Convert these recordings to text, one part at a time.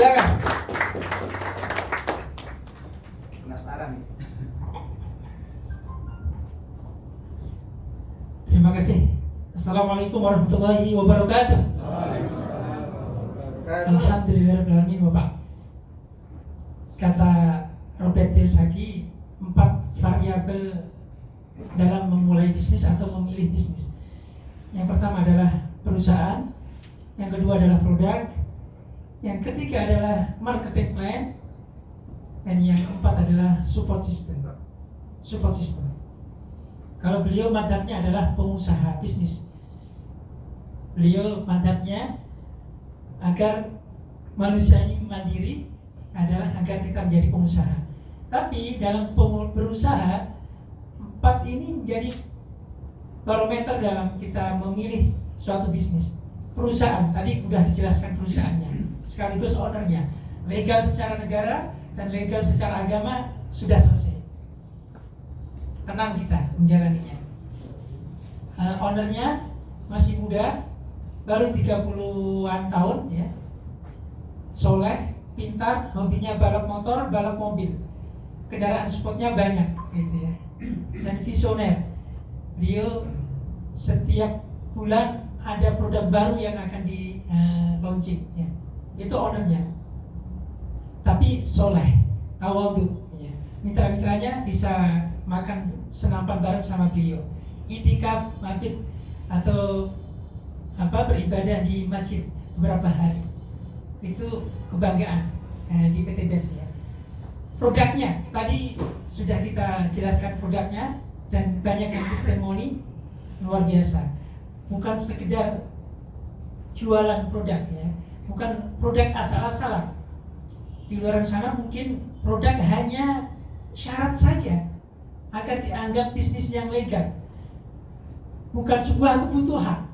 Silakan. Penasaran nih. Terima kasih. Assalamualaikum warahmatullahi wabarakatuh. Alhamdulillahirrahmanirrahim, Bapak. Kata Robert Kiyosaki, 4 variabel dalam memulai bisnis atau memilih bisnis. Yang pertama adalah perusahaan, yang kedua adalah produk, yang ketiga adalah marketing plan, dan yang keempat adalah support system. Support system. Kalau beliau madhabnya adalah pengusaha bisnis. Beliau madhabnya agar manusia ini mandiri adalah agar kita menjadi pengusaha. Tapi dalam berusaha, 4 ini menjadi barometer dalam kita memilih suatu bisnis. Perusahaan, tadi sudah dijelaskan perusahaannya, sekaligus ownernya. Legal secara negara dan legal secara agama sudah selesai. Tenang kita menjalaninya. Ownernya masih muda, baru 30-an tahun ya. Soleh, pintar, hobinya balap motor, balap mobil. Kendaraan sportnya banyak gitu ya. Dan visioner. Beliau setiap bulan ada produk baru yang akan di launching ya. Itu ownernya. Tapi soleh, tawadhu ya. Mitra-mitranya bisa makan senapan bareng sama beliau. Itikaf, mabit atau beribadah di masjid beberapa hari. Itu kebanggaan di PT BES ya. Produknya tadi sudah kita jelaskan produknya dan banyak yang testimoni luar biasa. Bukan sekedar jualan produk ya, bukan produk asal-asalan. Di luar sana mungkin produk hanya syarat saja agar dianggap bisnis yang legal. Bukan sebuah kebutuhan.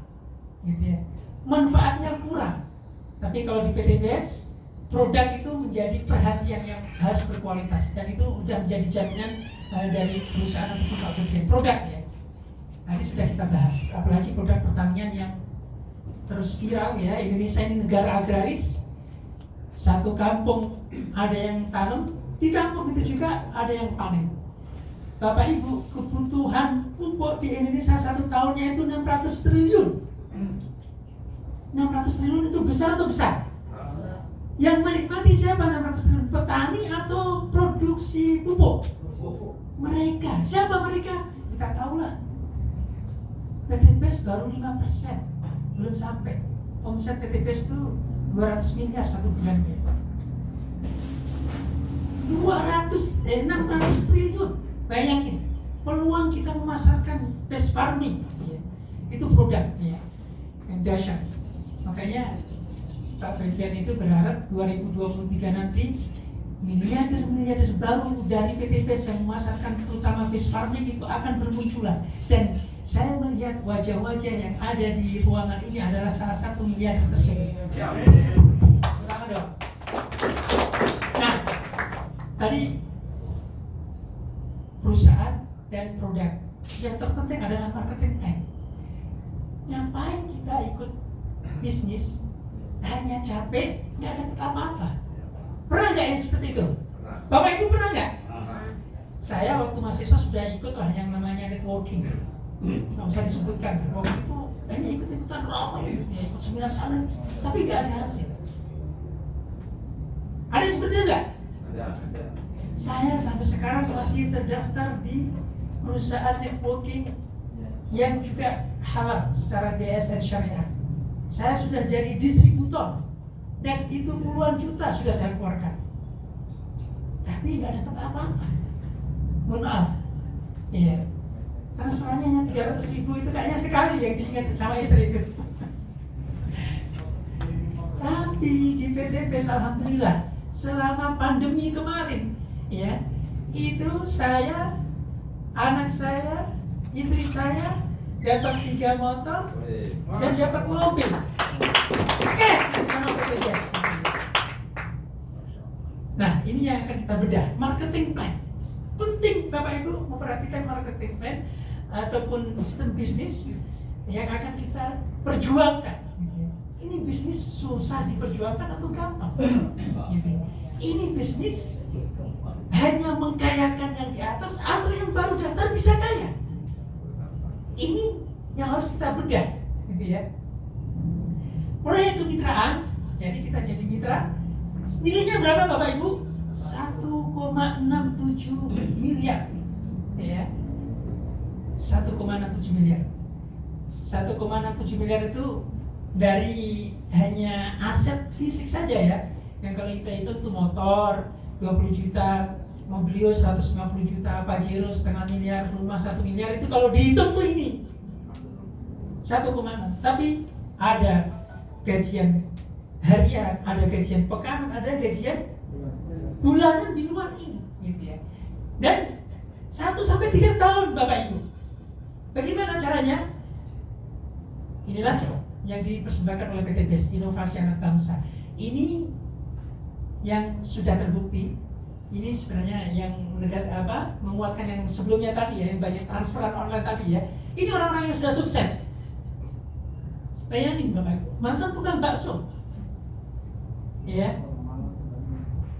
Gitu ya. Manfaatnya kurang. Tapi kalau di PT BES, produk itu menjadi perhatian yang harus berkualitas dan itu sudah menjadi jaminan dari perusahaan ataupun pabrik produk ya. Tadi sudah kita bahas, apalagi produk pertanian yang terus viral ya. Indonesia ini negara agraris. Satu kampung ada yang tanam, di kampung itu juga ada yang panen. Bapak Ibu, kebutuhan pupuk di Indonesia 1 tahunnya itu 600 triliun. 600 triliun itu besar atau besar? Yang menikmati siapa 600 triliun? Petani atau produksi pupuk? Mereka. Siapa mereka? Kita tahulah. PT BES baru 5%, belum sampai. Omset PT BES itu 200 miliar 1 bulannya. 600 triliun. Bayangin, peluang kita memasarkan best farming ya, itu produk ya, yang dahsyat. Makanya Pak Febrian itu berharap 2023 nanti miliarder baru dari PT BES yang memasarkan terutama best farming itu akan bermunculan. Dan saya melihat wajah-wajah yang ada di ruangan ini adalah salah satu miliarder tersebut. Pertama dong. Nah, tadi perusahaan dan produk. Yang terpenting adalah marketing plan. Ngapain kita ikut bisnis hanya capek, nggak dapat apa-apa? Pernah nggak yang seperti itu? Bapak Ibu pernah nggak? Saya waktu mahasiswa sudah ikut lah yang namanya networking. Nggak usah disebutkan. Waktu itu hanya ikut-ikutan ramai, ya, ikut seminar sana, tapi nggak ada hasil. Ada yang seperti itu nggak? Ada. Saya sampai sekarang masih terdaftar di perusahaan networking yang juga halal secara DSN syariah. Saya sudah jadi distributor dan itu puluhan juta sudah saya keluarkan. Tapi nggak dapat apa-apa. Mohon maaf. Iya. Transferannya hanya 300.000 itu kayaknya sekali yang diingat sama istri itu. Tapi di PT BES alhamdulillah selama pandemi kemarin ya, itu saya, anak saya, istri saya dapat 3 motor dan dapat mobil cash sama PT BES. Nah, ini yang akan kita bedah, marketing plan. Penting Bapak Ibu memperhatikan marketing plan ataupun sistem bisnis yang akan kita perjuangkan. Ini bisnis susah diperjuangkan atau gampang? Ini bisnis hanya mengkayakan yang di atas atau yang baru daftar bisa kaya. Ini yang harus kita bedah, gitu ya. Proyek kemitraan, jadi kita jadi mitra. Nilainya berapa Bapak Ibu? 1,67 miliar. Ya. 1,67 miliar. 1,67 miliar itu dari hanya aset fisik saja ya. Yang kalau kita itu motor 20 juta, Mobilio 150 juta, Pajero setengah miliar, rumah 1 miliar, itu kalau dihitung tuh ini 1,6. Tapi ada gajian harian, ada gajian pekanan, ada gajian bulanan di luar ini, gitu ya. Dan 1-3 tahun Bapak Ibu. Bagaimana caranya? Inilah yang dipersembahkan oleh PT BES, Inovasi Anak Bangsa. Ini yang sudah terbukti. Ini sebenarnya yang menguatkan yang sebelumnya tadi ya, yang banyak transferan online tadi ya. Ini orang-orang yang sudah sukses. Bayangin Bapak Ibu, mantan tukang bakso. Ya.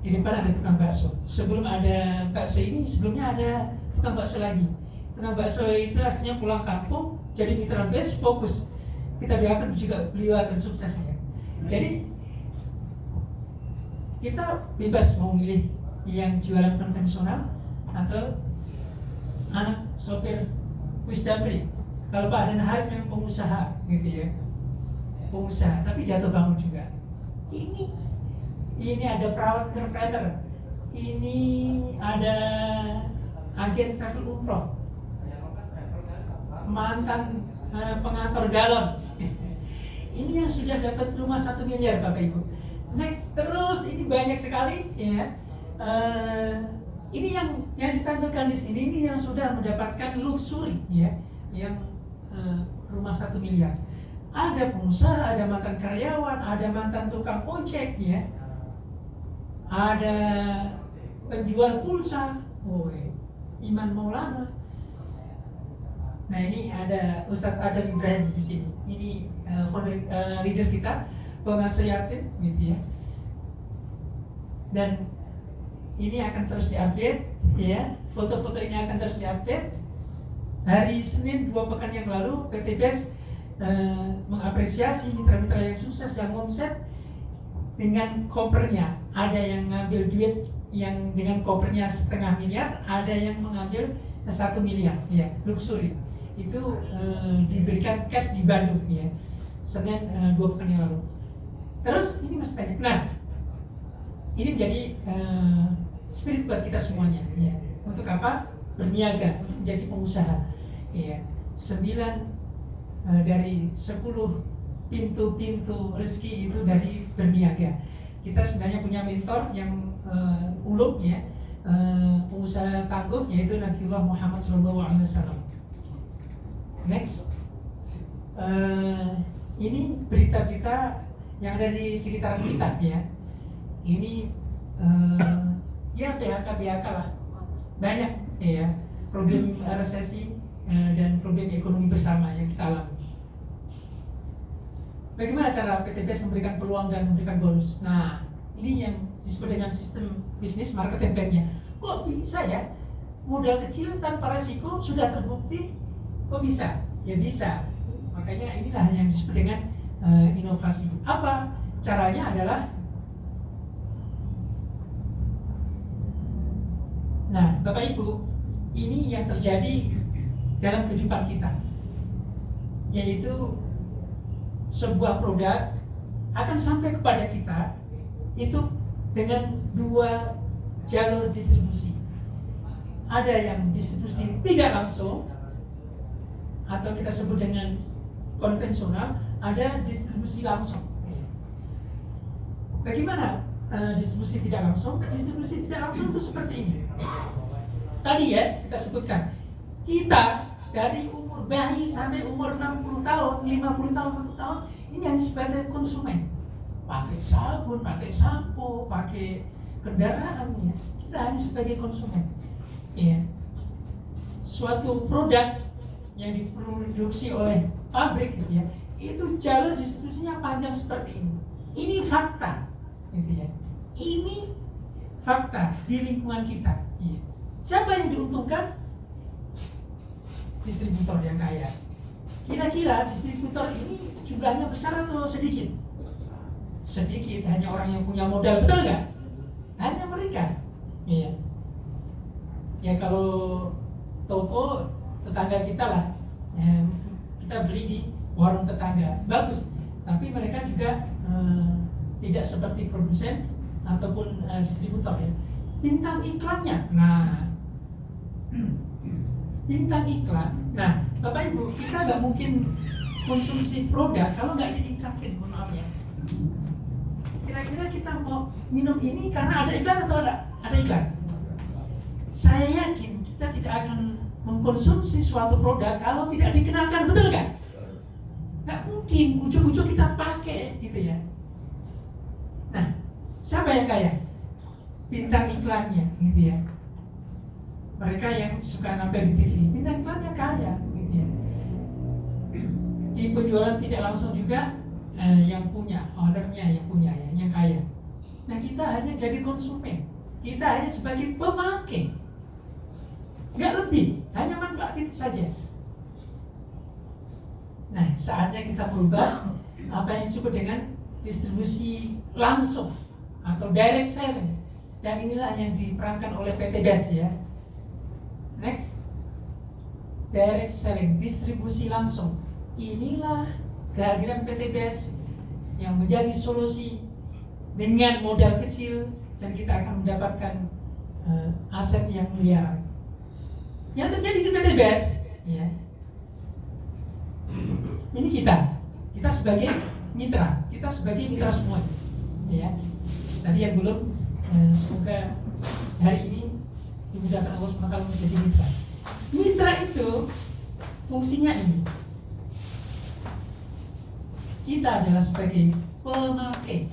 Di depan ada tukang bakso. Sebelum ada bakso ini, sebelumnya ada tukang bakso lagi. Tukang bakso itu akhirnya pulang kampung, jadi mitra BES, fokus. Kita doakan juga beliau akan sukses ya. Jadi kita bebas mau milih yang jualan konvensional atau anak sopir bus damri. Kalau Pak Adan Haris memang pengusaha gitu ya, pengusaha tapi jatuh bangun juga. Ini ada perawat entrepreneur, ini ada agen travel umroh, mantan pengantar galon. Ini yang sudah dapat rumah 1 miliar Bapak Ibu. Next, terus ini banyak sekali ya. Ini yang ditampilkan di sini, ini yang sudah mendapatkan luxury ya, yang rumah 1 miliar. Ada pengusaha, ada mantan karyawan, ada mantan tukang ojek ya. Ada penjual pulsa, Iman Maulana. Nah ini ada Ustadz Adam Ibrahim di sini. Ini leader kita, pengasuh yatim, gitu ya. Dan ini akan terus diupdate, ya. Foto-foto ini akan terus diupdate. Hari Senin 2 pekan yang lalu, PT BES mengapresiasi mitra-mitra yang sukses yang omset dengan kopernya. Ada yang ngambil duit yang dengan kopernya 0,5 miliar, ada yang mengambil 1 miliar, ya, luxury. Itu diberikan cash di Bandung ya, Senin 2 pekan yang lalu. Terus ini masih banyak. Nah, ini menjadi spirit buat kita semuanya ya. Untuk apa? Berniaga, untuk menjadi pengusaha ya. 9 dari 10 pintu-pintu rezeki itu dari berniaga. Kita sebenarnya punya mentor yang ulung ya, pengusaha tangguh, yaitu Nabiullah Muhammad SAW. Next, ini berita-berita yang ada di sekitar kita ya. Ini ya PHK lah, banyak ya, problem resesi dan problem ekonomi bersama yang kita alami. Bagaimana cara PT BES memberikan peluang dan memberikan bonus? Nah, ini yang disebut dengan sistem bisnis marketing plan-nya. Kok bisa ya? Modal kecil tanpa resiko sudah terbukti. Kok bisa? Ya bisa. Makanya inilah yang disebut dengan inovasi. Apa caranya adalah, nah Bapak Ibu, ini yang terjadi dalam kehidupan kita, yaitu sebuah produk akan sampai kepada kita itu dengan 2 jalur distribusi. Ada yang distribusi tidak langsung atau kita sebut dengan konvensional, ada distribusi langsung. Bagaimana distribusi tidak langsung? Distribusi tidak langsung itu seperti ini. Tadi ya kita sebutkan, kita dari umur bayi sampai umur 60 tahun, 50 tahun, 60 tahun, ini hanya sebagai konsumen. Pakai sabun, pakai sampo, pakai kendaraan ya. Kita hanya sebagai konsumen. Ya. Suatu produk yang diproduksi oleh pabrik gitu ya, itu jalur distribusinya panjang seperti ini. Ini fakta gitu ya. Ini fakta di lingkungan kita. Iya. Siapa yang diuntungkan? Distributor yang kaya. Kira-kira distributor ini jumlahnya besar atau sedikit? Sedikit, hanya orang yang punya modal, betul nggak? Hanya mereka. Iya. Ya kalau toko tetangga kita lah, kita beli di warung tetangga, bagus. Tapi mereka juga tidak seperti produsen ataupun distributor ya. Bintang iklannya, nah bintang iklan. Nah, Bapak Ibu, kita nggak mungkin konsumsi produk kalau nggak diiklanin, mohon maaf ya. Kira-kira kita mau minum ini karena ada iklan atau ada iklan? Saya yakin kita tidak akan mengkonsumsi suatu produk kalau tidak dikenalkan, betul nggak? Nggak mungkin, ujuk-ujuk kita pakai gitu ya. Nah, siapa yang kaya? Bintang iklannya gitu ya. Mereka yang suka nampil di TV, bintang iklannya kaya gitu ya. Di penjualan tidak langsung juga yang punya, ownernya yang punya ya, yang kaya. Nah, kita hanya jadi konsumen, kita hanya sebagai pemakai, nggak lebih, hanya manfaat itu saja. Nah, saatnya kita berubah apa yang disebut dengan distribusi langsung atau direct selling, dan inilah yang diperankan oleh PT BES ya. Next, direct selling, distribusi langsung. Inilah kehadiran PT BES yang menjadi solusi dengan modal kecil, dan kita akan mendapatkan aset yang miliaran. Yang terjadi di PT BES ya. Ini kita sebagai mitra, kita sebagai mitra semua ya. Tadi yang belum, semoga hari ini dimudahkan Allah SWT menjadi mitra. Mitra itu fungsinya ini. Kita adalah sebagai pemakai.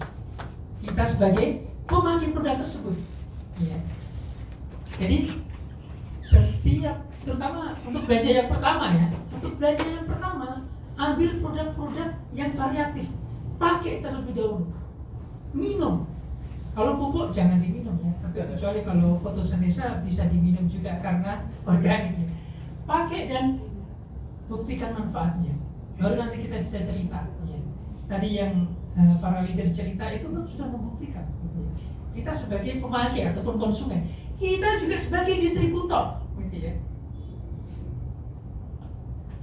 Kita sebagai pemakai produk tersebut. Ya. Jadi setiap, terutama untuk belanja yang pertama ya, untuk belanja yang pertama ambil produk-produk yang variatif, pakai terlebih dahulu. Minum. Kalau pupuk jangan diminum ya, tapi kecuali kalau fotosintesa bisa diminum juga karena organik ya. Pakai dan buktikan manfaatnya, baru nanti kita bisa cerita ya. Tadi yang para leader cerita itu kan sudah membuktikan gitu ya. Kita sebagai pemakai ataupun konsumen, kita juga sebagai distributor gitu ya.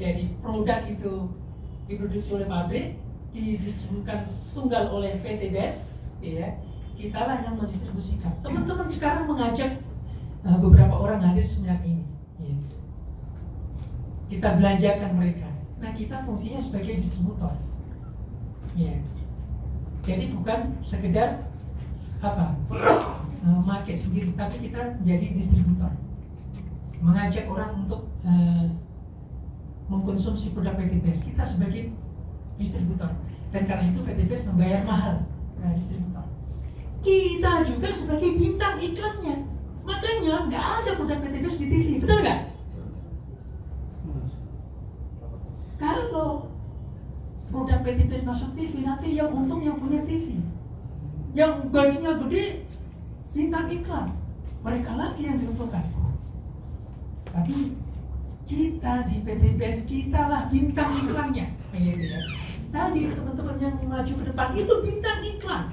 Jadi produk itu diproduksi oleh pabrik, didistribusikan tunggal oleh PT BES ya. Kitalah yang mendistribusikan. Teman-teman sekarang mengajak beberapa orang hadir seminar ini ya. Kita belanjakan mereka. Nah, kita fungsinya sebagai distributor ya. Jadi bukan sekedar memakai sendiri, tapi kita menjadi distributor, mengajak orang untuk mengkonsumsi produk PT BES. Kita sebagai distributor, dan karena itu PT BES membayar mahal distributor. Kita juga sebagai bintang iklannya, makanya nggak ada produk PT BES di TV, betul nggak? Kalau produk PT BES masuk TV, nanti yang untung yang punya TV, yang gajinya gede, bintang iklan, mereka lagi yang diuntungkan. Tapi kita di PT BES, kita lah bintang iklannya, gitu ya. Tadi teman-teman yang maju ke depan itu bintang iklan.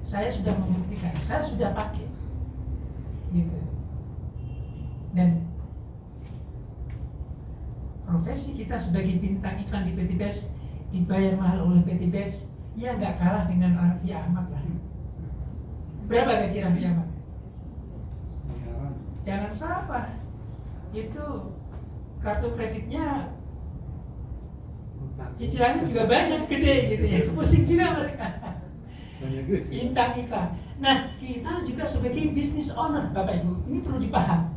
Saya sudah membuktikan, saya sudah pakai, gitu. Dan profesi kita sebagai bintang iklan di PT BES dibayar mahal oleh PT BES, ya nggak kalah dengan Raffi Ahmad lah. Berapa gaji Raffi Ahmad? Jangan salah, itu kartu kreditnya cicilannya juga banyak, gede gitu ya, pusing juga mereka. Bintang iklan. Nah, kita juga sebagai business owner, Bapak Ibu, ini perlu dipaham.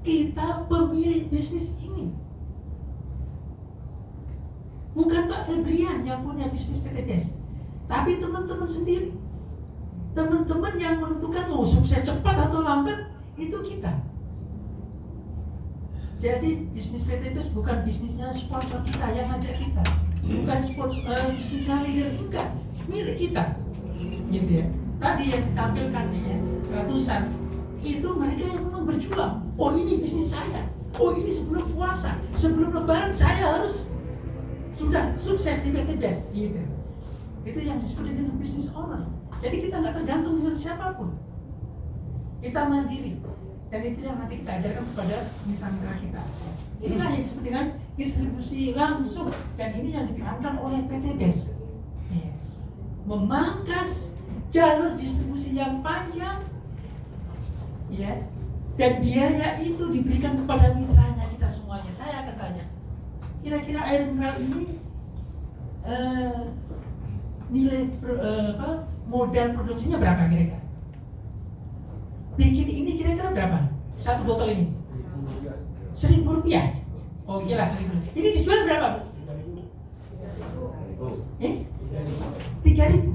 Kita pemilik bisnis ini. Bukan Pak Febrian yang punya bisnis PT BES, tapi teman-teman sendiri. Teman-teman yang menentukan mau sukses cepat atau lambat, itu kita. Jadi bisnis PT BES bukan bisnisnya sponsor kita yang ngajak kita, bukan bisnisnya leader, enggak, milik kita, gitu ya. tadi yang ditampilkan ya, ratusan, itu mereka yang memang berjuang. Oh ini bisnis saya, oh ini sebelum puasa, sebelum lebaran saya harus sudah sukses di PT BES gitu. Itu yang disebut dengan bisnis owner. Jadi kita nggak tergantung dengan siapapun, kita mandiri, dan itu yang nanti kita ajarkan kepada mitra-mitra kita. Inilah yang disebut dengan distribusi langsung, dan ini yang diperankan oleh PT BES ya. Memangkas jalur distribusi yang panjang ya, dan biaya itu diberikan kepada mitranya kita semuanya. Saya akan tanya, kira-kira air mineral ini nilai modal produksinya berapa kira-kira? Bikin ini kira-kira berapa? Satu botol ini? Rp1.000. Oh iya lah, 1.000. Ini dijual berapa, Bu? 3.000.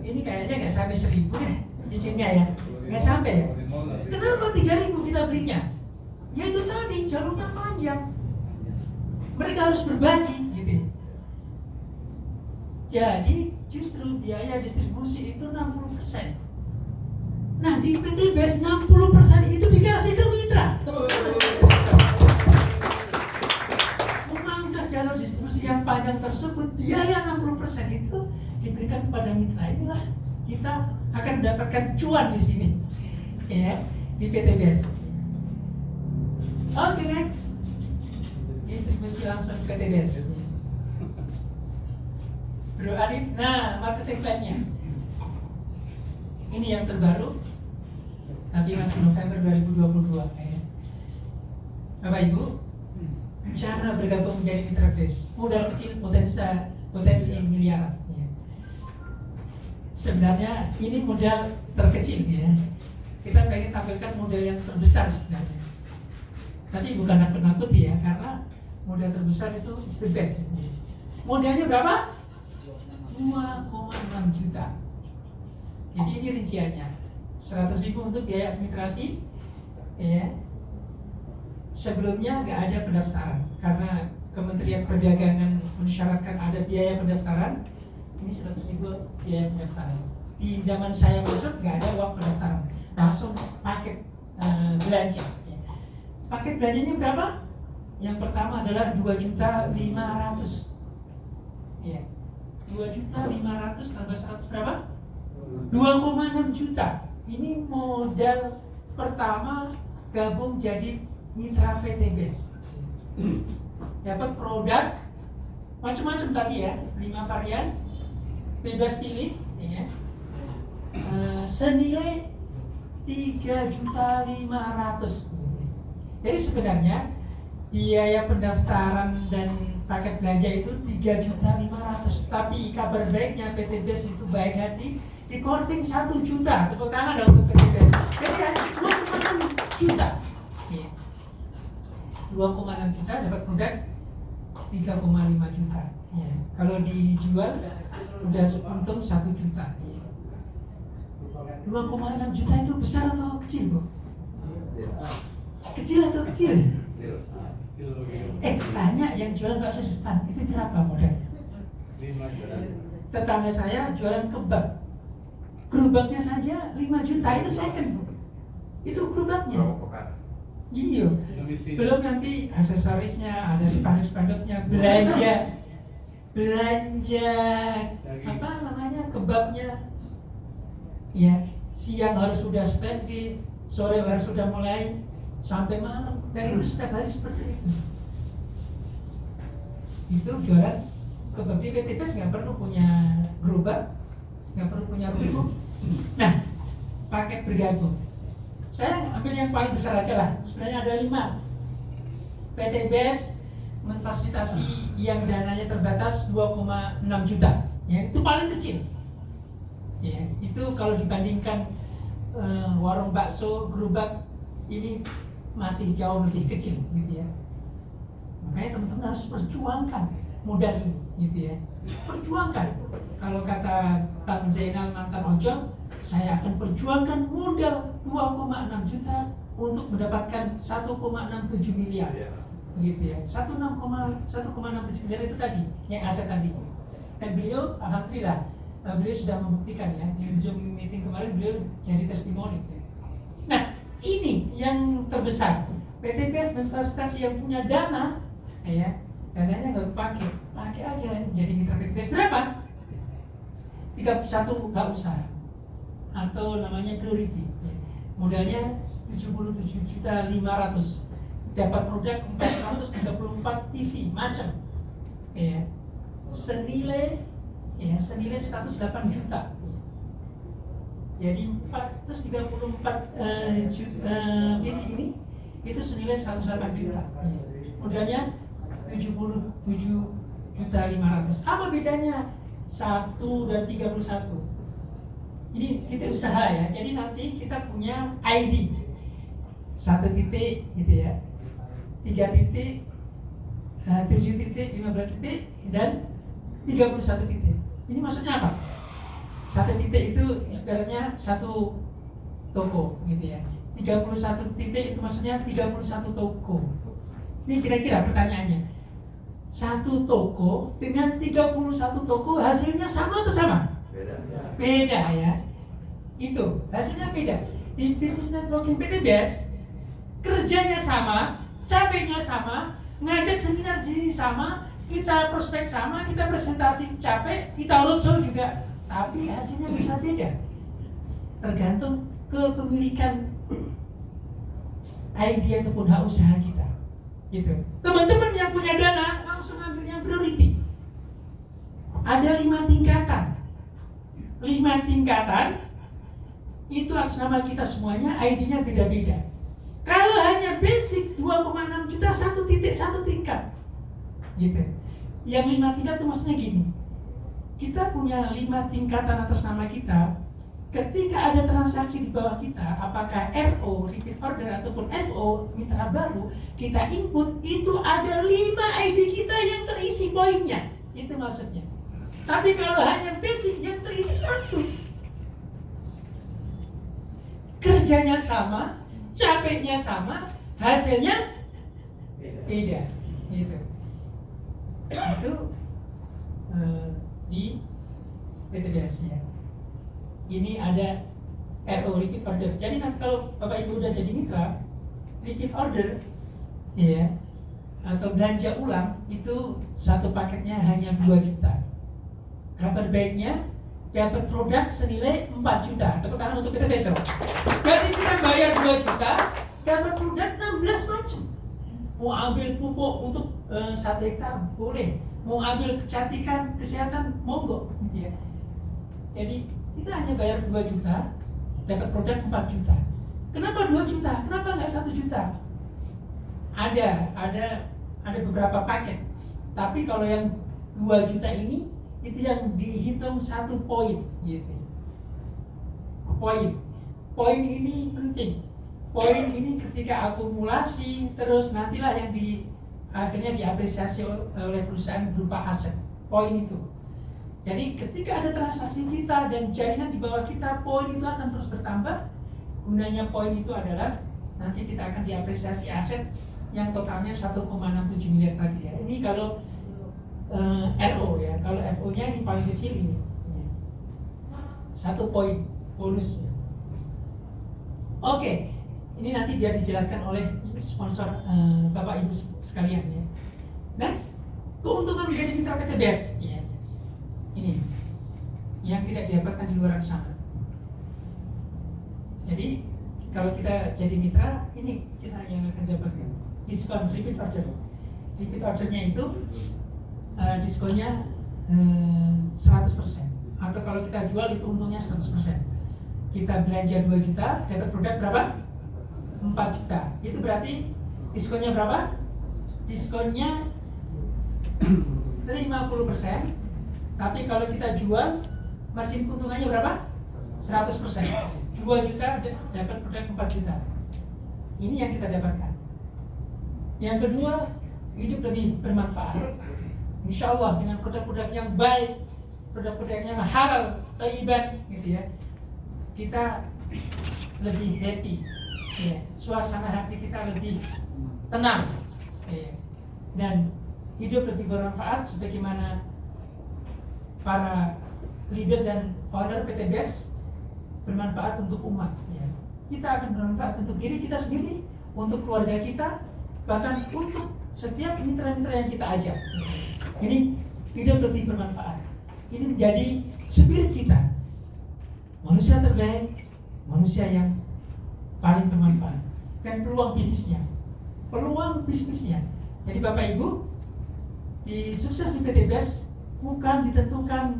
Ini kayaknya nggak sampai 1.000 deh bikinnya ya, nggak sampai ya. Kenapa 3.000 kita belinya? Ya itu tadi, jalurnya panjang. Mereka harus berbagi gitu. Jadi justru biaya distribusi itu 60%. Nah di PT BES 60% itu dikasih ke mitra. Memangkas jalur distribusi yang panjang tersebut, biaya 60% itu diberikan kepada mitra. Inilah kita akan mendapatkan cuan di sini ya, di PT BES. Oke, next. Distribusi langsung PT BES. Bro Adit, nah marketing plan-nya ini yang terbaru, tapi masih November 2022 ya. Bapak Ibu, cara bergabung menjadi mitra BES, modal kecil potensi miliaran ya. Sebenarnya ini modal terkecil ya. Kita pengen tampilkan modal yang terbesar sebenarnya, tapi bukan nakut-nakuti ya, karena modal terbesar itu is the best. Modalnya berapa? 2,6 juta. Jadi ini rinciannya, 100.000 untuk biaya administrasi ya. Sebelumnya nggak ada pendaftaran karena Kementerian Perdagangan mensyaratkan ada biaya pendaftaran. Ini 100.000 biaya pendaftaran. Di zaman saya masuk nggak ada uang pendaftaran, langsung paket belanja ya. Paket belanjanya berapa? Yang pertama adalah 2.500.000 ya. 2.500.000 tambah 100 berapa? 2,6 juta. Ini modal pertama gabung jadi mitra PT BES. Dapat produk macam-macam tadi ya, 5 varian, bebas pilih ya. Senilai 3.500.000. Jadi sebenarnya biaya pendaftaran dan paket belanja itu 3.500.000. Tapi kabar baiknya PT BES itu baik hati, di korting 1 juta. Tepuk tangan dong untuk PT BES. Jadi 2,6 juta. 2,6 juta dapat produk 3,5 juta. Ya. Kalau dijual udah untung 1 juta. Ya. 2,6 juta itu besar atau kecil, Bu? Kecil atau kecil? Tanya yang jualan bakso di depan, itu berapa modalnya? Tetangga saya jualan kebab, gerobaknya saja 5 juta, itu second, Bu. Itu gerobaknya. Iya. Belum nanti aksesorisnya, ada spanduk-spanduknya, belanja apa namanya, kebabnya. Ya, siang harus sudah standby, sore harus sudah mulai sampai malam, dan itu setiap hari seperti itu. Itu jualan kebab. Di PT BES nggak perlu punya gerobak, nggak perlu punya ruko. Nah, paket bergabung, saya ambil yang paling besar aja lah. Sebenarnya ada 5. PT BES memfasilitasi yang dananya terbatas 2,6 juta. Ya, itu paling kecil. Ya, itu kalau dibandingkan warung bakso, gerobak, ini masih jauh lebih kecil gitu ya. Makanya teman-teman harus perjuangkan modal ini gitu ya. Perjuangkan. Kalau kata Bang Zainal mantan ojol, saya akan perjuangkan modal 2,6 juta untuk mendapatkan 1,67 miliar. Gitu ya. 1,67 miliar itu tadi yang aset tadi. Dan beliau alhamdulillah beliau sudah membuktikan ya di Zoom meeting kemarin, beliau jadi testimoni. Nah, ini yang terbesar. PTBS Universitas yang punya dana, ya, dananya nggak pakai aja jadi mitra PTBS. Berapa? 31 hak usaha atau namanya priority. Modalnya 77.500.000. Dapat produk 434 TV macam, ya, senilai 108 juta. Jadi 434 juta TV ini itu senilai 108 juta. Modalnya 77.500.000. Apa bedanya 1 dan 31? Ini kita usaha ya. Jadi nanti kita punya ID 1 titik gitu ya, 3 titik, 7 titik, 15 titik, dan 31 titik. Ini maksudnya apa? 1 titik itu ibaratnya 1 toko gitu ya. 31 titik itu maksudnya 31 toko. Ini kira-kira pertanyaannya, 1 toko dengan 31 toko hasilnya sama atau sama? Beda ya. Itu hasilnya beda. Di bisnis networking PTBS kerjanya sama, capeknya sama, ngajak seminar sini sama, kita prospek sama, kita presentasi capek, kita roadshow juga, tapi hasilnya bisa beda. Tergantung kepemilikan idea ataupun hak usaha kita. Gitu. Teman-teman yang punya dana langsung ambil yang priority. Ada 5 tingkatan. 5 tingkatan itu atas nama kita semuanya, ID-nya beda-beda. Kalau hanya basic 2,6 juta 1 titik 1 tingkat, gitu. Yang 5 tingkat itu maksudnya gini. Kita punya 5 tingkatan atas nama kita. Ketika ada transaksi di bawah kita, apakah RO, repeat order ataupun FO, mitra baru, kita input, itu ada 5 ID kita yang terisi poinnya. Itu maksudnya. Tapi kalau hanya basic yang terisi 1, kerjanya sama, capeknya sama, hasilnya beda. Gitu. Itu di PTBS ya. Ini ada RO, repeat order. Jadi nanti kalau Bapak Ibu udah jadi mitra, repeat order ya, atau belanja ulang itu satu paketnya hanya 2 juta. Kabar baiknya dapat produk senilai 4 juta. Tepuk tangan untuk kita besok. Jadi kita bayar 2 juta, dapat produk 16 macam. Mau ambil pupuk untuk 1 hektar boleh. Mau ambil kecantikan, kesehatan monggo. Ya. Jadi kita hanya bayar 2 juta, dapat produk 4 juta. Kenapa 2 juta? Kenapa nggak 1 juta? Ada beberapa paket. Tapi kalau yang 2 juta ini itu yang dihitung 1 poin gitu. Poin ini penting. Poin ini ketika akumulasi terus nantilah yang akhirnya diapresiasi oleh perusahaan berupa aset. Poin itu. Jadi ketika ada transaksi kita dan jaringan di bawah kita, poin itu akan terus bertambah. Gunanya poin itu adalah nanti kita akan diapresiasi aset yang totalnya 1,67 miliar tadi ya. Ini kalau RO ya, kalau FO-nya ini paling kecil ini. 1 poin bonusnya. Oke, ini nanti biar dijelaskan oleh sponsor Bapak Ibu sekalian ya. Next, keuntungan menjadi mitra PTBS ya. Ini yang tidak didapatkan di luar sana. Jadi kalau kita jadi mitra, ini kita yang akan dapatkan diskon repeat order. Repeat ordernya itu diskonnya 100%. Atau kalau kita jual itu untungnya 100%. Kita belanja 2 juta, dapat produk berapa? 4 juta. Itu berarti diskonnya berapa? Diskonnya 50%. Tapi kalau kita jual, margin keuntungannya berapa? 100%. 2 juta dapat produk 4 juta. Ini yang kita dapatkan. Yang kedua, hidup lebih bermanfaat. Insya Allah dengan produk-produk yang baik, produk-produk yang halal, thayyiban, gitu ya, kita lebih happy. Ya. Suasana hati kita lebih tenang. Ya. Dan hidup lebih bermanfaat sebagaimana para leader dan owner PTBS bermanfaat untuk umat ya. Kita akan bermanfaat untuk diri kita sendiri, untuk keluarga kita, bahkan untuk setiap mitra-mitra yang kita ajak. Ini tidak lebih bermanfaat. Ini menjadi spirit kita. Manusia terbaik, manusia yang paling bermanfaat. Dan peluang bisnisnya. Jadi Bapak Ibu, di sukses di PTBS bukan ditentukan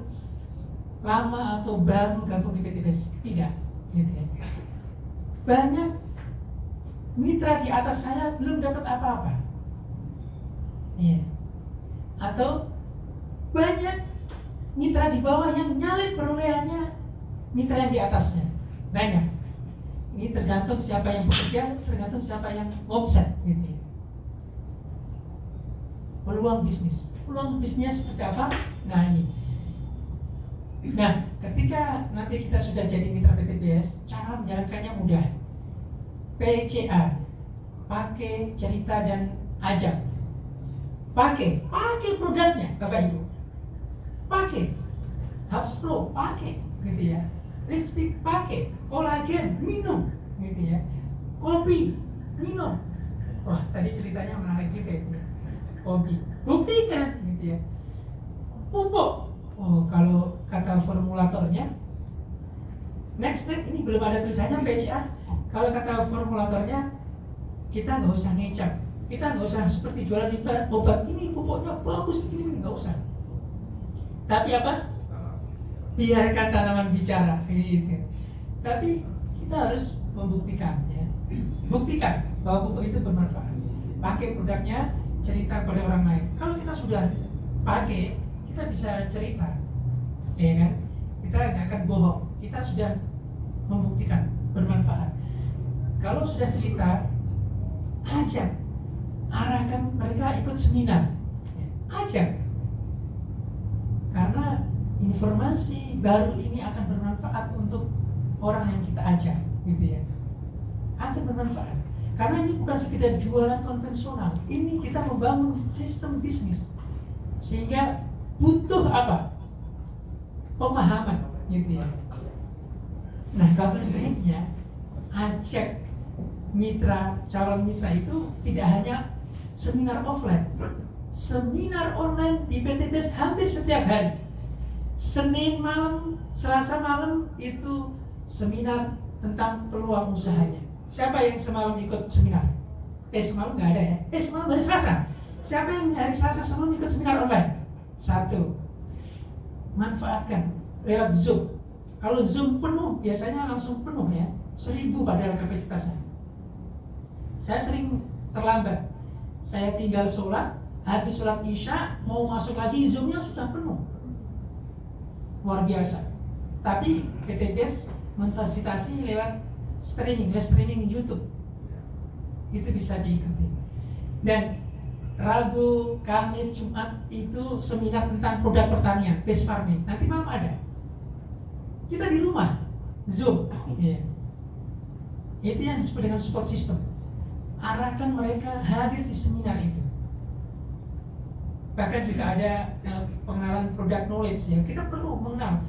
lama atau baru gabung di PTBS, tidak. Gitu ya. Banyak mitra di atas saya belum dapat apa-apa. Ya. Atau banyak mitra di bawah yang nyalip perolehannya mitra yang di atasnya. Banyak. Ini tergantung siapa yang bekerja, tergantung siapa yang omset gitu ya. Peluang bisnisnya seperti apa? Nah ini. Nah, ketika nanti kita sudah jadi mitra PTBS, cara menjalankannya mudah. PCA, pakai, cerita dan ajak. Pakai produknya, Bapak Ibu. Pakai HubSpot, pakai, gitu ya. Lipstick pakai, kolagen minum, gitu ya. Kopi minum. Wah, tadi ceritanya menarik juga itu. Kopi, buktikan, gitu ya. Pupuk. Oh, kalau kata formulatornya, next ini belum ada tulisannya PCA. Kalau kata formulatornya, kita nggak usah ngecap, kita nggak usah seperti jualan obat ini pupuknya bagus begini, nggak usah. Tapi apa? Biarkan tanaman bicara, gitu. Tapi kita harus membuktikan, ya. Buktikan bahwa pupuk itu bermanfaat. Pakai produknya, cerita kepada orang lain. Kalau kita sudah pakai, kita bisa cerita, ya kan? Kita nggak akan bohong. Kita sudah membuktikan bermanfaat. Kalau sudah cerita, ajak, arahkan mereka ikut seminar, ajak. Karena informasi baru ini akan bermanfaat untuk orang yang kita ajak, gitu ya. Akan bermanfaat. Karena ini bukan sekedar jualan konvensional. Ini kita membangun sistem bisnis. Sehingga butuh apa? Pemahaman, gitu ya. Nah, kabar baiknya ajak calon mitra itu tidak hanya seminar offline, seminar online di PTBS hampir setiap hari. Senin malam, Selasa malam itu seminar tentang peluang usahanya. Siapa yang semalam ikut seminar? Semalam nggak ada ya? Semalam hari Selasa. Siapa yang hari Selasa semalam ikut seminar online? Satu, manfaatkan lewat Zoom. Kalau Zoom penuh, biasanya langsung penuh ya, 1000 padahal kapasitasnya. Saya sering terlambat. Saya tinggal sholat, habis sholat Isya, mau masuk lagi Zoom-nya sudah penuh. Luar biasa. Tapi PTBS memfasilitasi lewat live streaming YouTube. Itu bisa diikuti. Dan Rabu, Kamis, Jumat itu seminar tentang produk pertanian, base farming. Nanti malam ada. Kita di rumah, Zoom. Yeah. Itu yang disebut dengan support system. Arahkan mereka hadir di seminar itu. Bahkan juga ada pengenalan product knowledge ya. Kita perlu mengenal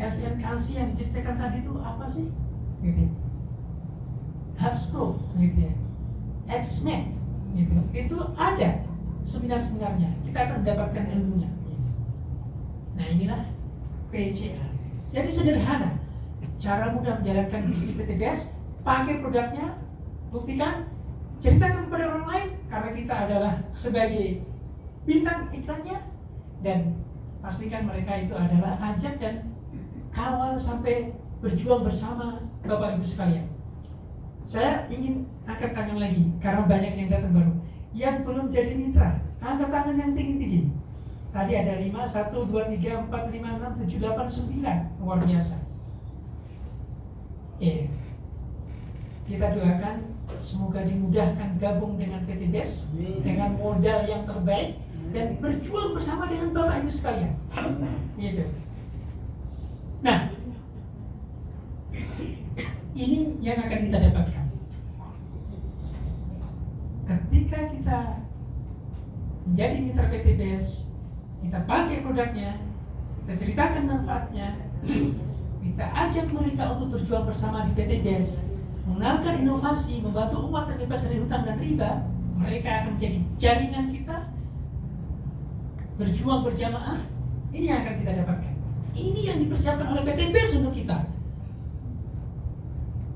LVN kalsi yang diceritakan tadi itu apa sih? Gitu. HubSpot, gitu ya. XMAC, gitu. Itu ada seminar-seminarnya. Kita akan mendapatkan ilmunya. Nah inilah PCA. Jadi sederhana. Cara mudah menjalankan bisnis PTBS, pakai produknya, buktikan, ceritakan kepada orang lain karena kita adalah sebagai bintang iklannya, dan pastikan mereka itu adalah ajak dan kawal sampai berjuang bersama Bapak Ibu sekalian. Saya ingin angkat tangan lagi karena banyak yang datang baru. Yang belum jadi mitra, angkat tangan yang tinggi-tinggi. Tadi ada 5, 1, 2, 3, 4, 5, 6, 7, 8, 9. Luar biasa. Kita doakan semoga dimudahkan gabung dengan PTBS dengan modal yang terbaik dan berjuang bersama dengan Bapak Ibu sekalian. Gitu. Nah, ini yang akan kita dapatkan. Ketika kita menjadi mitra PTBS, kita pakai produknya, kita ceritakan manfaatnya, kita ajak mereka untuk berjuang bersama di PT BES, mengenalkan inovasi, membantu umat terbebas dari hutang dan riba. Mereka akan menjadi jaringan kita, berjuang berjamaah. Ini yang akan kita dapatkan. Ini yang dipersiapkan oleh PT BES untuk kita.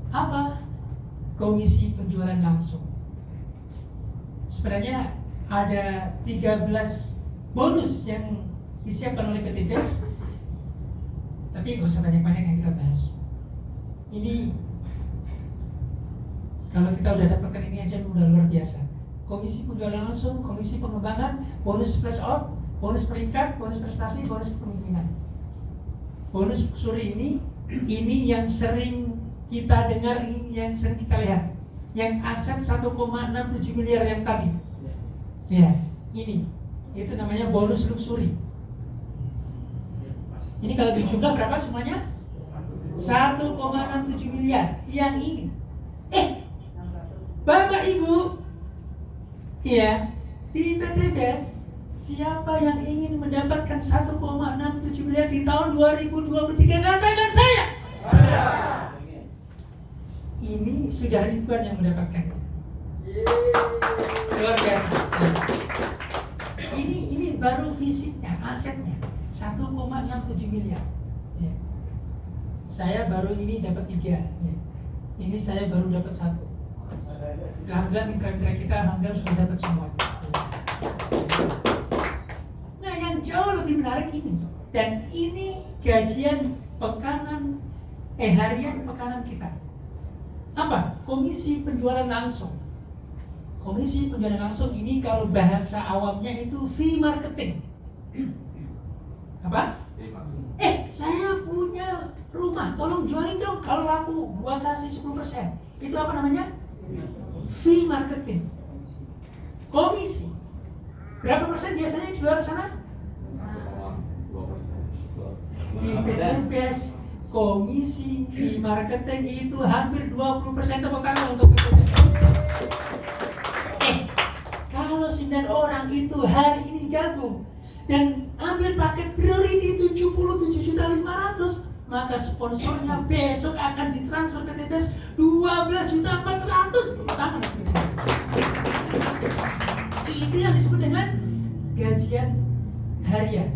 Apa? Komisi penjualan langsung. Sebenarnya ada 13 bonus yang disiapkan oleh PT BES, tapi nggak usah banyak-banyak yang kita bahas. Ini kalau kita udah dapatkan ini aja udah luar biasa. Komisi penjualan langsung, komisi pengembangan, bonus flash out, bonus peringkat, bonus prestasi, bonus kepemimpinan. Bonus suri ini yang sering kita dengar, ini yang sering kita lihat. Yang aset 1,67 miliar yang tadi. Ya, ini. Itu namanya bonus luxury. Ini kalau dijumlah berapa semuanya? 1,67 miliar. Yang ini. Bapak Ibu, ya, di PT BES, siapa yang ingin mendapatkan 1,67 miliar di tahun 2023? Katakan saya. Ini sudah ribuan yang mendapatkan. Luar biasa. Ini baru fisiknya, asetnya 1,67 miliar. Ya. Saya baru ini dapat 3. Ya. Ini saya baru dapat 1. Alhamdulillah mitra-mitra kita alhamdulillah sudah dapat semua. Nah, yang jauh lebih menarik ini, dan ini gajian pekanan harian pekanan kita. Apa? Komisi penjualan langsung. Komisi penjualan langsung ini kalau bahasa awamnya itu fee marketing. Apa? Saya punya rumah, tolong jualin dong. Kalau laku, gua kasih 10%. Itu apa namanya? Fee marketing. Komisi. Berapa persen biasanya di luar sana? Di PT BES komisi fee marketing itu hampir 20%. Tepuk tangan untuk PT BES. Kalau 9 orang itu hari ini gabung dan ambil paket priority 77.500.000, maka sponsornya besok akan ditransfer PT BES 12.400.000. Tangan. Itu yang disebut dengan gajian harian.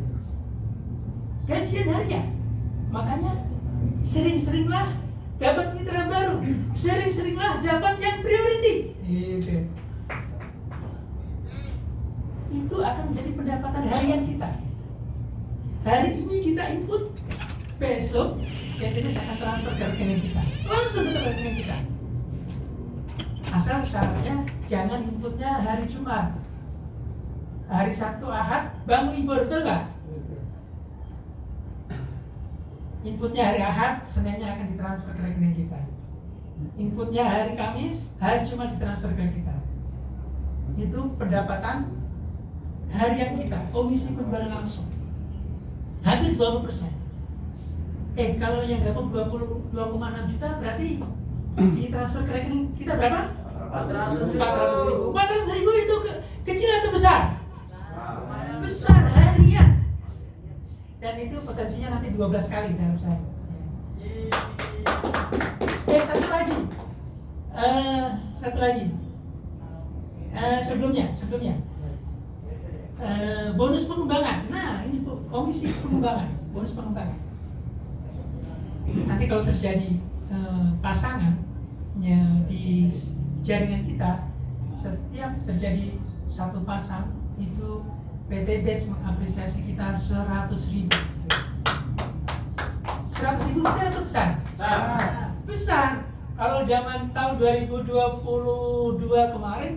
Gajian harian. Makanya sering-seringlah dapat mitra baru, sering-seringlah dapat yang priority. Itu akan menjadi pendapatan harian kita. Hari ini kita input, besok PT BES akan transfer ke rekening kita, langsung ke rekening kita. Asal syaratnya jangan inputnya hari Jumat, hari Sabtu, Ahad, Bang libur, betul nggak? Inputnya hari Ahad, Seninnya akan ditransfer ke rekening kita. Inputnya hari Kamis, hari Jumat ditransfer ke kita. Itu pendapatan harian kita, komisi penjualan langsung. Hampir 20%. Kalau yang gabung 22,6 juta berarti ditransfer ke rekening kita berapa? 400.000. 400.000 itu kecil atau besar? Besar harian. Dan itu potensinya nanti 12 kali dalam sehari. Satu lagi. Sebelumnya. Bonus pengembangan. Nah, ini komisi pengembangan, bonus pengembangan. Nanti kalau terjadi pasangan di jaringan kita, setiap terjadi satu pasang itu PT BES mengapresiasi kita 100.000. 100.000 besar atau besar? Besar. Kalau zaman tahun 2022 kemarin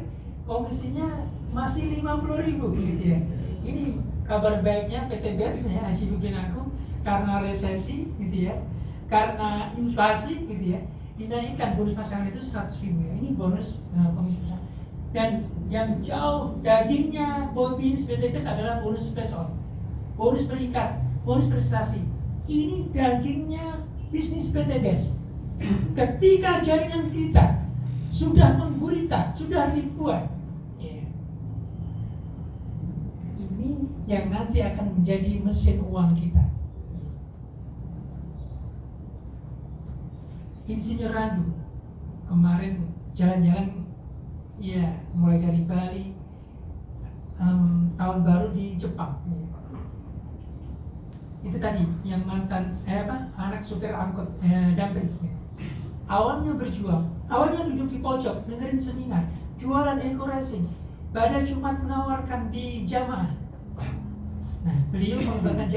komisinya masih 50.000 gitu ya. Ini kabar baiknya PT BES ya, Haji Bupin aku, karena resesi gitu ya, karena inflasi gitu ya, dinaikkan bonus pasangan itu 100.000 ya. Ini bonus komisi pasangan. Dan yang jauh dagingnya bonus PT BES adalah bonus flash out, bonus peringkat, bonus prestasi. Ini dagingnya bisnis PT BES. Ketika jaringan kita sudah menggurita, sudah ribuan, ini yang nanti akan menjadi mesin uang kita. Insinyur Randu kemarin jalan-jalan, ya mulai dari Bali, tahun baru di Jepang. Ya. Itu tadi yang mantan anak supir angkot Damri. Ya. Awalnya berjuang, awalnya duduk di pojok dengerin seminar, jualan eco racing. Pada cuma menawarkan di jamaah. Nah, beliau mengembangkan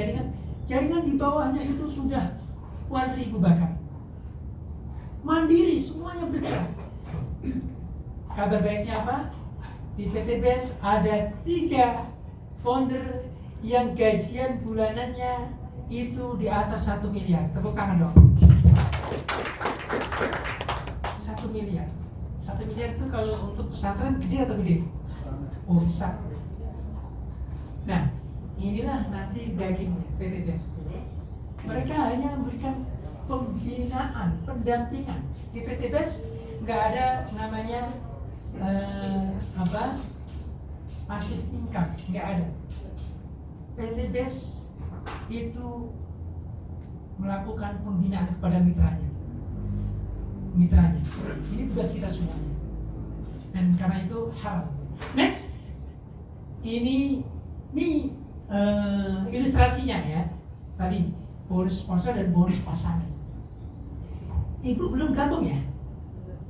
jaringan di bawahnya itu sudah puluhan ribu bahkan. Mandiri, semuanya bergerak. Kabar baiknya apa? Di PT BES ada 3 founder yang gajian bulanannya itu di atas 1 miliar. Tepuk tangan dong. 1 miliar. 1 miliar itu kalau untuk pesantren gede atau gede? Oh, besar. Nah, inilah nanti dagingnya PT BES. Mereka hanya memberikan pembinaan, pendampingan. Di PT BES nggak ada namanya passive income, nggak ada. PT BES itu melakukan pembinaan kepada mitranya. Ini tugas kita semuanya. Dan karena itu halal. Next, ini ilustrasinya ya. Tadi bonus sponsor dan bonus pasangan. Ibu belum gabung ya?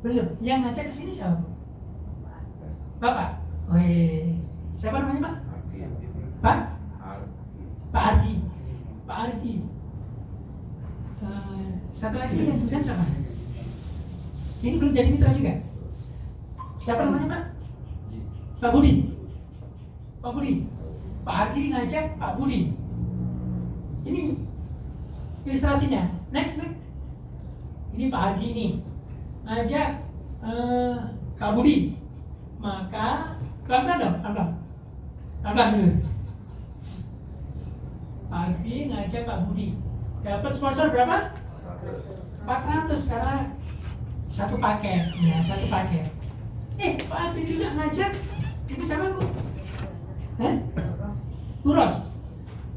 Belum. Yang ngajak ke sini siapa? Bapak. Siapa namanya, Pak? Pak? Pak Ardi. Pak Ardi. Satu lagi yang bukan siapa? Ini belum jadi mitra juga. Siapa namanya, Pak? Pak Budi. Pak Budi. Pak Ardi ngajak Pak Budi. Ini ilustrasinya. Next. Ini Pak Ardi nih ngajak Kak Budi. Maka pelan-pelan dong, pelan-pelan dulu. Pak Ardi ngajak Pak Budi. Dapat sponsor berapa? 400 karena satu paket. Ya, satu paket. Pak Ardi juga ngajak. Ini siapa, Bu? Bu Ros.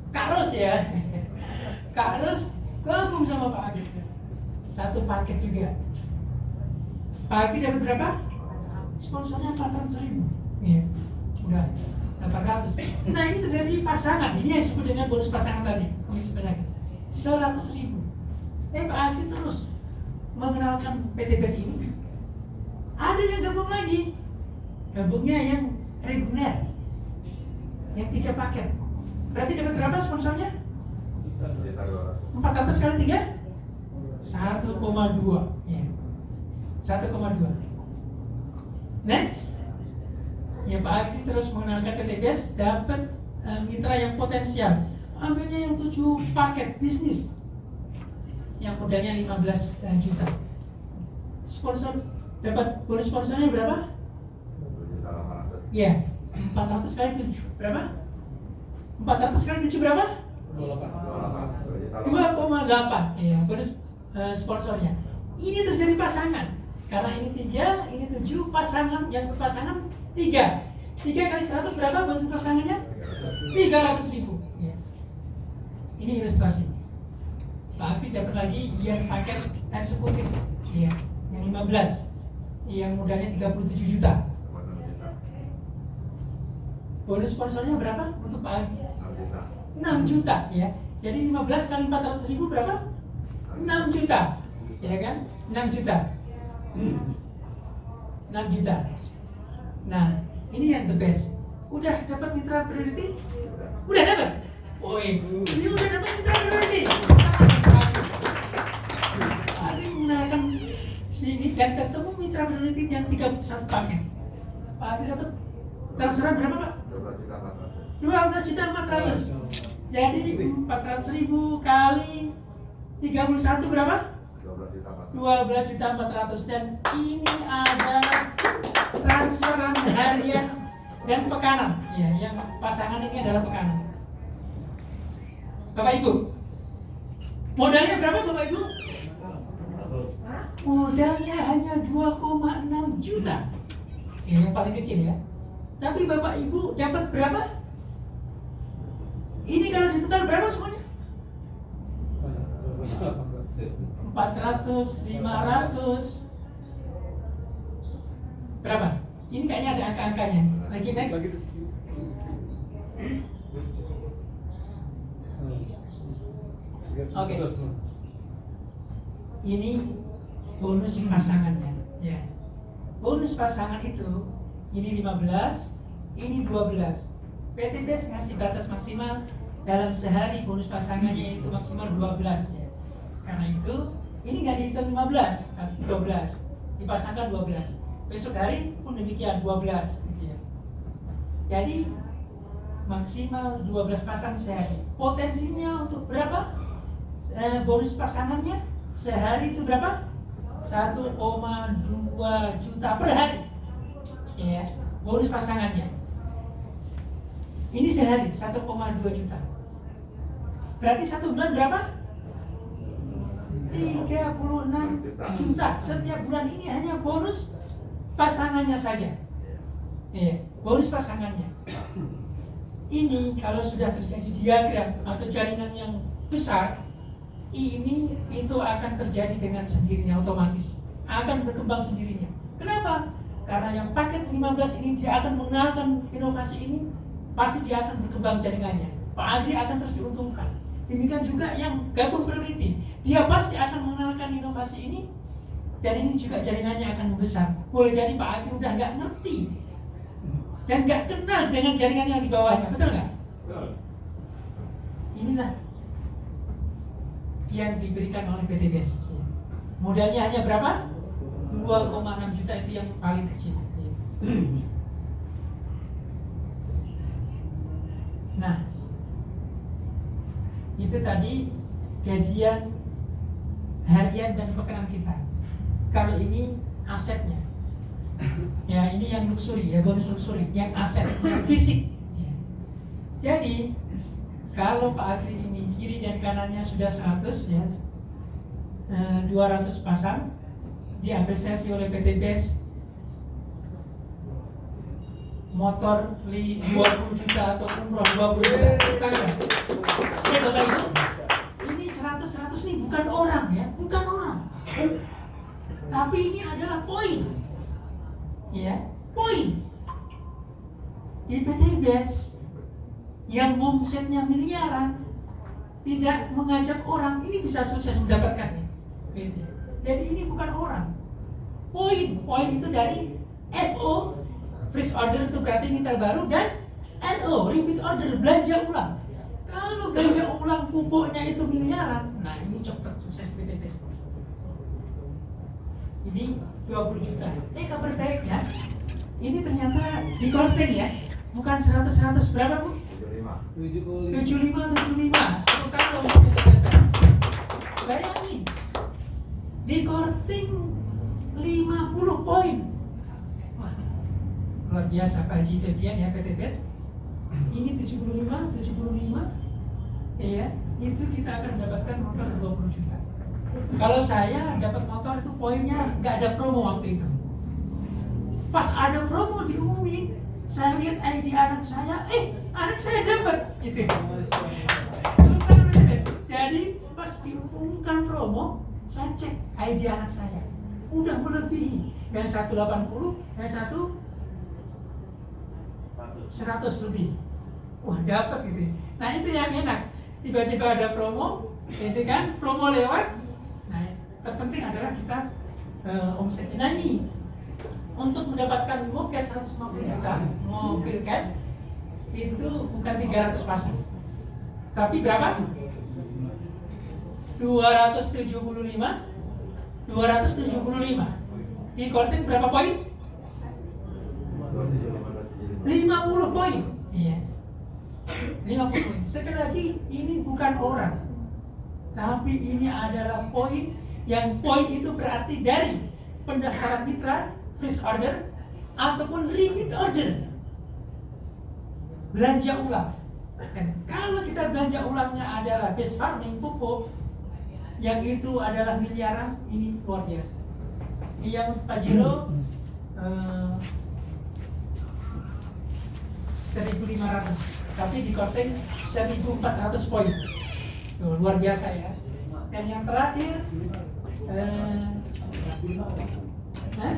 Kak Ros ya. Kak Ros gabung sama Pak Ardi. Satu paket juga. Pak Ardi dapat berapa? Sponsornya 400.000. Iya. Udah 800. Nah, ini terjadi pasangan. Ini yang disebut dengan bonus pasangan tadi. Komisi pasangan 100.000. Pak Ardi terus mengenalkan PT BES ini. Ada yang gabung lagi. Gabungnya yang reguler. Yang 3 paket. Berarti dapat berapa sponsornya? 400 kali 3? 1,2. Ya. 1,2. Next. Ya, Pak Ardi terus mengenalkan PT BES dapat mitra yang potensial. Ambilnya yang 7 paket bisnis. Yang modalnya 15 juta. Sponsor dapat bonus sponsornya berapa? Ya, 400 kali 7 berapa? 400 kali 7 berapa? 2,8. Ya, bonus sponsornya. Ini terjadi pasangan. Karena ini 3, ini 7 pasangan, yang berpasangan 3. 3 kali 100 berapa bonus pasangannya? 300.000. Ya. Ini ilustrasi. Pak Ardi dapat lagi yang paket eksekutif, ya, yang 15, yang modalnya 37 juta. Bonus sponsornya berapa untuk Pak Ardi? 6 juta, ya. Jadi 15 kali 400.000 berapa? 6 juta, ya kan? 6 juta. 6 juta. Nah, ini yang the best. Udah dapat mitra priority? Udah dapat? Ini udah dapat mitra priority. Hari menggunakan sini dan ketemu mitra priority yang 31 paket. Pak Ardi dapat transferan berapa, Pak? 12.400. Jadi 400.000 kali 31 berapa? 12.400. Dan ini adalah transferan harian dan pekanan. Ya, yang pasangan ini adalah pekanan. Bapak Ibu, modalnya berapa Bapak Ibu? Modalnya hanya 2,6 juta. Ya, yang paling kecil ya. Tapi Bapak Ibu dapat berapa? Ini kalau ditotal berapa semuanya? 4 400, 500. Berapa? Ini kayaknya ada angka-angkanya. Lagi next. Oke. Ini bonus pasangannya, ya. Bonus pasangan itu ini 15, ini 12. PTBS ngasih batas maksimal dalam sehari bonus pasangannya itu maksimal 12, ya. Karena itu ini nggak dihitung 15, tapi 12. Dipasangkan 12. Besok hari pun demikian 12, gitu ya. Jadi maksimal 12 pasang sehari. Potensinya untuk berapa? Bonus pasangannya sehari itu berapa? 1,2 juta per hari. Ya, bonus pasangannya. Ini sehari 1,2 juta. Berarti satu bulan berapa? 36 juta. Setiap bulan ini hanya bonus pasangannya saja. Ya, bonus pasangannya. Ini kalau sudah terjadi diagram atau jaringan yang besar, ini itu akan terjadi dengan sendirinya, otomatis akan berkembang sendirinya. Kenapa? Karena yang paket 15 ini dia akan mengenalkan inovasi ini, pasti dia akan berkembang jaringannya. Pak Agri akan terus diuntungkan. Demikian juga yang gabung priority, dia pasti akan mengenalkan inovasi ini, dan ini juga jaringannya akan membesar. Boleh jadi Pak Agri udah nggak ngerti dan nggak kenal dengan jaringan yang di bawahnya, betul nggak? Inilah yang diberikan oleh PTBS. Modalnya hanya berapa? 2,6 juta, itu yang paling kecil. Nah, itu tadi gajian harian dan pekenan kita. Kalau ini asetnya, ya ini yang luxury, ya bonus luxury, yang aset, yang fisik. Jadi kalau Pak Agri ini kiri dan kanannya sudah 100, ya, 200 pasang, diapresiasi oleh PTBS motor 20 juta atau umroh 20 juta. Ya Bapak Ibu, ini 100 ini bukan orang, ya, bukan orang. Tapi ini adalah poin. Ya, poin. Di PTBS yang omsetnya miliaran tidak mengajak orang, ini bisa sukses mendapatkan ini. Jadi ini bukan orang. Poin itu dari FO, freeze order itu berarti minta baru, dan RO, repeat order, belanja ulang. Kalau belanja ulang pupuknya itu miliaran, nah ini cepat sukses PTBS. Ini 20 juta. Kabar baiknya, ini ternyata di korting, ya, bukan 100 berapa Bu? 75. Bayangin, di korting 50 poin. Wah, luar biasa Pak Haji Febian, ya, PTBS. Ini 75, ya, itu kita akan mendapatkan motor 20 juta. Kalau saya dapat motor itu poinnya nggak ada promo waktu itu. Pas ada promo diumumin, saya lihat ID anak saya, anak saya dapat, gitu. Jadi pas diumumkan promo, saya cek ID anak saya, udah melebihi. Yang 180, yang satu 100 lebih. Wah, dapat gitu. Nah itu yang enak. Tiba-tiba ada promo, itu kan promo lewat. Nah, terpenting adalah kita omset. Nah ini untuk mendapatkan mobil 150 juta, mobil cash itu bukan 300 pasang, tapi berapa? 275. Di korting berapa poin? 50 poin. Iya. 50 poin. Sekali lagi, ini bukan orang, tapi ini adalah poin, yang poin itu berarti dari pendaftaran mitra, freeze order, ataupun repeat order, belanja ulang. Dan kalau kita belanja ulangnya adalah base farming, pupuk, yang itu adalah miliaran, ini luar biasa. Ini yang Pajero 1.500, tapi di korting 1.400 poin. Luar biasa, ya. Dan yang terakhir Hah?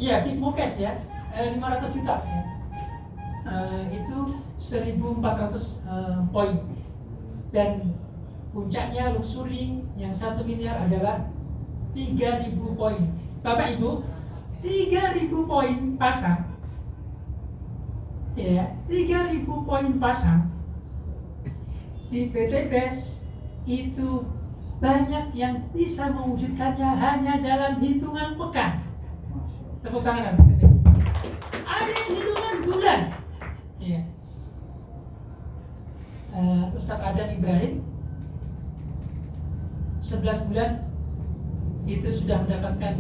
Iya, Big Mokes ya, 500 juta ya. Itu 1.400 poin. Dan puncaknya luxury yang 1 miliar adalah 3.000 poin. Bapak Ibu, 3.000 poin pasang. Ya, 3.000 poin pasang di PT BES itu banyak yang bisa mewujudkannya hanya dalam hitungan pekan. Tepuk tangan PT BES. Ada yang hitungan bulan. Ya. Ustadz Adam Ibrahim 11 bulan itu sudah mendapatkan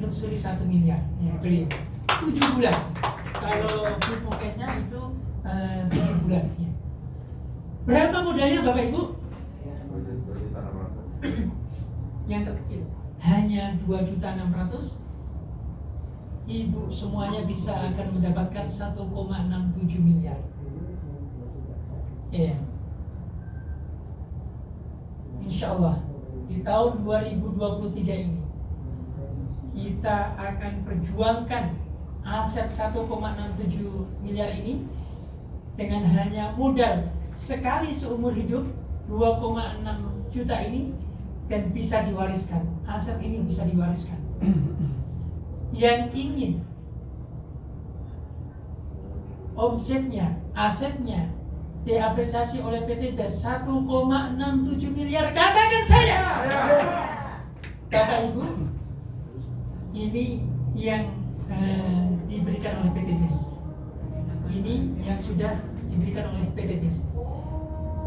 luxury 1 miliar ya, beliau 7 bulan. Kalau Big Mokesnya itu 7 bulan ya. Berapa modalnya Bapak Ibu? Yang terkecil hanya 2.600.000. Ibu semuanya bisa akan mendapatkan 1,67 miliar. Ya. Insya Allah di tahun 2023 ini kita akan perjuangkan aset 1,67 miliar ini dengan hanya modal sekali seumur hidup 2,6 juta ini, dan bisa diwariskan. Aset ini bisa diwariskan. Yang ingin omsetnya, asetnya diapresiasi oleh PT BES 1,67 miliar, katakan saya. Bapak Ibu, ini yang diberikan oleh PT BES. Ini yang sudah diberikan oleh PT BES.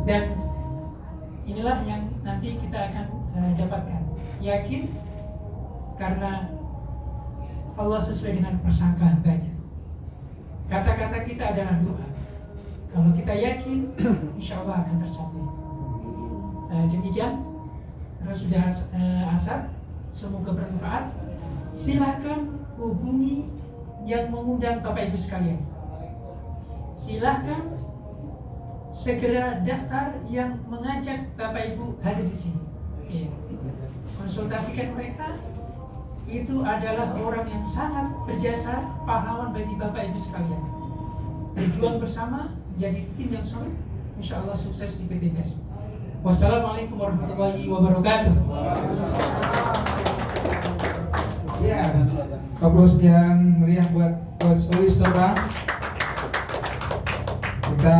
Dan inilah yang nanti kita akan dapatkan. Yakin karena Allah sesuai dengan prasangka hambanya. Kata-kata kita adalah doa. Kalau kita yakin, insya Allah akan tercapai. Demikian, karena sudah asar, semoga bermanfaat. Silakan hubungi yang mengundang Bapak Ibu sekalian. Silakan segera daftar yang mengajak Bapak Ibu hadir di sini. Ya. Konsultasikan mereka. Itu adalah orang yang sangat berjasa, pahlawan bagi Bapak Ibu sekalian. Berjuang bersama, jadi tim yang solid, insya Allah sukses di PT BES. Wassalamualaikum warahmatullahi wabarakatuh. Ya, aplaus yang meriah buat Coach Olis Toba.